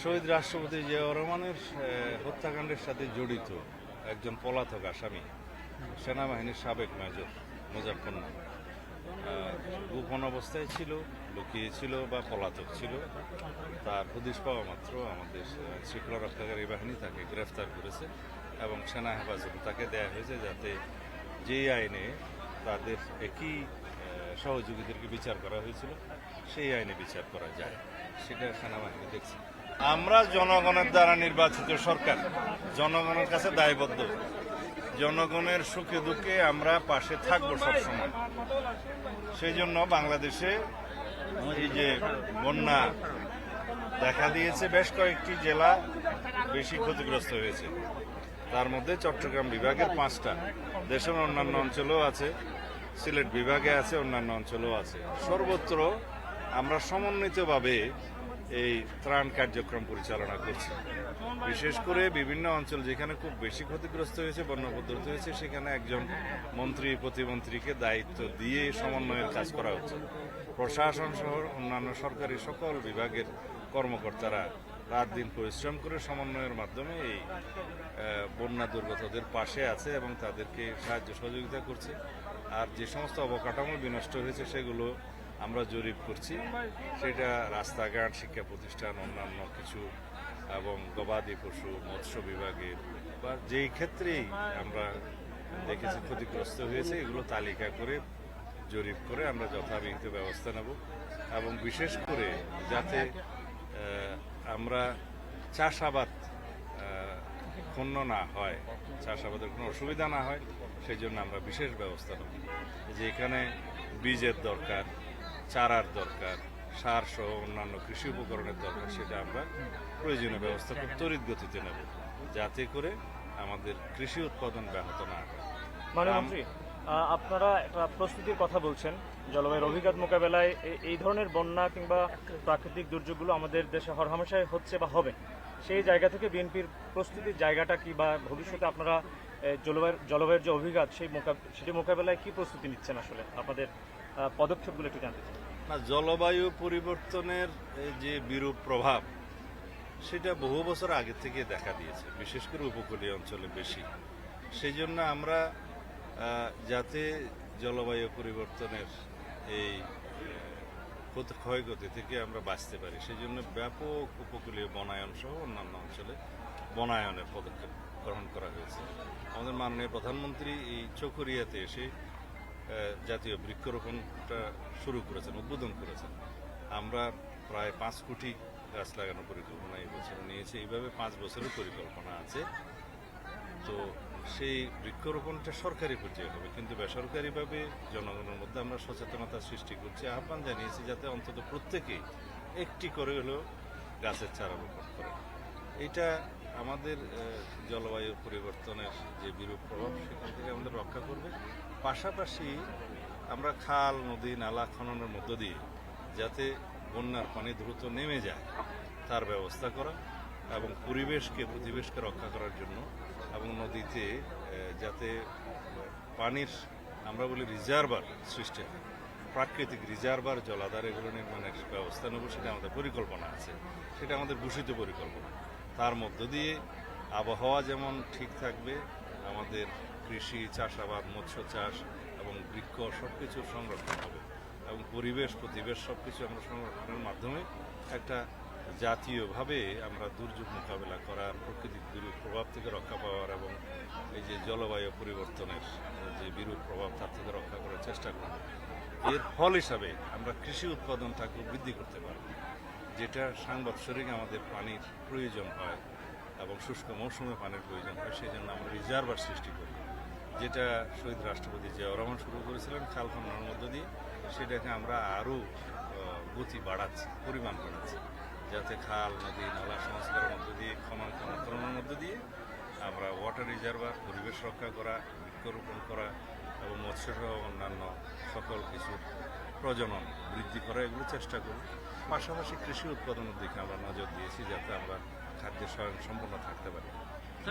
শহীদ রাষ্ট্রপতি জিয়াউর রহমানের হত্যাকাণ্ডের সাথে জড়িত একজন পলাতক আসামি সেনাবাহিনীর সাবেক মেজর মুজাফফর নাম গোপন অবস্থায় ছিল, লুকিয়ে ছিল বা পলাতক ছিল। তার হদিশ পাওয়া মাত্র আমাদের শৃঙ্খলা রক্ষাকারী বাহিনী তাকে গ্রেফতার করেছে এবং সেনা হেফাজতে তাকে দেয়া হয়েছে, যাতে যেই আইনে তাদের একই সহযোগীদেরকে বিচার করা হয়েছিল সেই আইনে বিচার করা যায়, সেটা সেনাবাহিনী দেখছে। আমরা জনগণের দ্বারা নির্বাচিত সরকার, জনগণের কাছে দায়বদ্ধ। জনগণের সুখে দুঃখে আমরা পাশে থাকবো সবসময়। সেই জন্য বাংলাদেশে এই যে বন্যা দেখা দিয়েছে, বেশ কয়েকটি জেলা বেশি ক্ষতিগ্রস্ত হয়েছে। তার মধ্যে চট্টগ্রাম বিভাগের 5টা, দেশের অন্যান্য অঞ্চলেও আছে, সিলেট বিভাগে আছে, অন্যান্য অঞ্চলেও আছে। সর্বত্র আমরা সমন্বিতভাবে এই ত্রাণ কার্যক্রম পরিচালনা করছি। বিশেষ করে বিভিন্ন অঞ্চল যেখানে খুব বেশি ক্ষতিগ্রস্ত হয়েছে, বন্যা পদ্ধতি হয়েছে, সেখানে একজন মন্ত্রী প্রতিমন্ত্রীকে দায়িত্ব দিয়ে সমন্বয়ের কাজ করা হচ্ছে। প্রশাসন সহ অন্যান্য সরকারি সকল বিভাগের কর্মকর্তারা রাত দিন পরিশ্রম করে সমন্বয়ের মাধ্যমে এই বন্যা দুর্গতদের পাশে আছে এবং তাদেরকে সাহায্য সহযোগিতা করছে। আর যে সমস্ত অবকাঠামো বিনষ্ট হয়েছে সেগুলো আমরা জরিপ করছি। সেটা রাস্তাঘাট, শিক্ষা প্রতিষ্ঠান, অন্যান্য কিছু এবং গবাদি পশু, মৎস্য বিভাগের বা যেই ক্ষেত্রেই আমরা দেখেছি ক্ষতিগ্রস্ত হয়েছে, এগুলো তালিকা করে জরিপ করে আমরা যথাবিহিত ব্যবস্থা নেব। এবং বিশেষ করে যাতে আমরা চাষাবাদ ক্ষুণ্ণ না হয়, চাষাবাদের কোনো অসুবিধা না হয়, সেই জন্য আমরা বিশেষ ব্যবস্থা নেব। যে এখানে বীজের দরকার, চারার দরকার, সার সহ অন্যান্য কৃষি উপকরণের দরকার, সেটা আমরা প্রয়োজনীয় ব্যবস্থা খুব তড়িৎ গতিতে নেব, যাতে করে আমাদের কৃষি উৎপাদন ব্যাহত না হয়। মাননীয় আপনারা একটা প্রস্তুতির কথা বলছেন জলবায়ুর অভিঘাত মোকাবেলায়। এই ধরনের বন্যা কিংবা প্রাকৃতিক দুর্যোগগুলো আমাদের দেশে হরহামেশাই হচ্ছে বা হবে, সেই জায়গা থেকে বিএনপির প্রস্তুতির জায়গাটা কি, বা ভবিষ্যতে আপনারা জলবায়ুর যে অভিঘাত সেটি মোকাবেলায় কি প্রস্তুতি নিচ্ছেন, আসলে আপনাদের পদক্ষেপগুলো একটু জানতে চাই। না, জলবায়ু পরিবর্তনের যে বিরূপ প্রভাব, সেটা বহু বছর আগে থেকে দেখা দিয়েছে, বিশেষ করে উপকূলীয় অঞ্চলে বেশি। সেই জন্য আমরা যাতে জলবায়ু পরিবর্তনের এই ক্ষয়ক্ষতি থেকে আমরা বাঁচতে পারি, সেই জন্য ব্যাপক উপকূলীয় বনায়ন সহ অন্যান্য অঞ্চলে বনায়নের পদক্ষেপ গ্রহণ করা হয়েছে। আমাদের মাননীয় প্রধানমন্ত্রী এই চকরিয়াতে এসে জাতীয় বৃক্ষরোপণটা শুরু করেছেন, উদ্বোধন করেছেন। আমরা প্রায় 5 কোটি গাছ লাগানোর পরিকল্পনা এই বছর নিয়েছি। এইভাবে 5 বছরের পরিকল্পনা আছে। তো সেই বৃক্ষরোপণটা সরকারি পর্যায়ে হবে, কিন্তু বেসরকারিভাবে জনগণের মধ্যে আমরা সচেতনতা সৃষ্টি করছি, আহ্বান জানিয়েছি যাতে অন্তত প্রত্যেকেই একটি করে হলেও গাছের চারা রোপণ করে। এটা আমাদের জলবায়ু পরিবর্তনের যে বিরূপ প্রভাব, সেখান থেকে আমাদের রক্ষা করবে। পাশাপাশি আমরা খাল, নদী, নালা খননের মধ্য দিয়ে যাতে বন্যার পানি দ্রুত নেমে যায় তার ব্যবস্থা করা এবং প্রতিবেশকে রক্ষা করার জন্য, এবং নদীতে যাতে পানির আমরা বলি রিজার্ভার সৃষ্টি হয়, প্রাকৃতিক রিজার্ভার, জলাধার, এগুলো নির্মাণের ব্যবস্থা নেব, সেটা আমাদের পরিকল্পনা আছে। সেটা আমাদের ঘোষিত পরিকল্পনা। তার মধ্য দিয়ে আবহাওয়া যেমন ঠিক থাকবে, আমাদের কৃষি, চাষাবাদ, মৎস্য চাষ এবং বৃক্ষ সবকিছুর সংরক্ষণ হবে, এবং প্রতিবেশ সবকিছু আমরা সংরক্ষণের মাধ্যমে একটা জাতীয়ভাবে আমরা দুর্যোগ মোকাবেলা করার, প্রকৃতির বিরূপ প্রভাব থেকে রক্ষা পাওয়ার এবং এই যে জলবায়ু পরিবর্তনের যে বিরূপ প্রভাব, তার থেকে রক্ষা করার চেষ্টা করব। এর ফল হিসাবে আমরা কৃষি উৎপাদনটাকে বৃদ্ধি করতে পারব, যেটা সাংবৎসরিক আমাদের পানির প্রয়োজন হয় এবং শুষ্ক মৌসুমে পানির প্রয়োজন হয়। সেই জন্য আমরা রিজার্ভার সৃষ্টি করি, যেটা শহীদ রাষ্ট্রপতি জিয়াউর রহমান শুরু করেছিলেন খাল খননের মধ্য দিয়ে। সেটাকে আমরা আরও গতি বাড়াচ্ছি, পরিমাণ বাড়াচ্ছি, যাতে খাল, নদী, নালা সংস্কারের মধ্য দিয়ে, খননের মধ্য দিয়ে আমরা ওয়াটার রিজার্ভার, পরিবেশ রক্ষা করা, বৃক্ষরোপণ করা এবং মৎস্যসহ অন্যান্য সকল কিছুর প্রজনন বৃদ্ধি করা, এগুলো চেষ্টা করি। পাশাপাশি কৃষি উৎপাদনের দিকে আমরা নজর দিয়েছি, যাতে আমরা খাদ্যে স্বয়ংসম্পূর্ণ থাকতে পারি।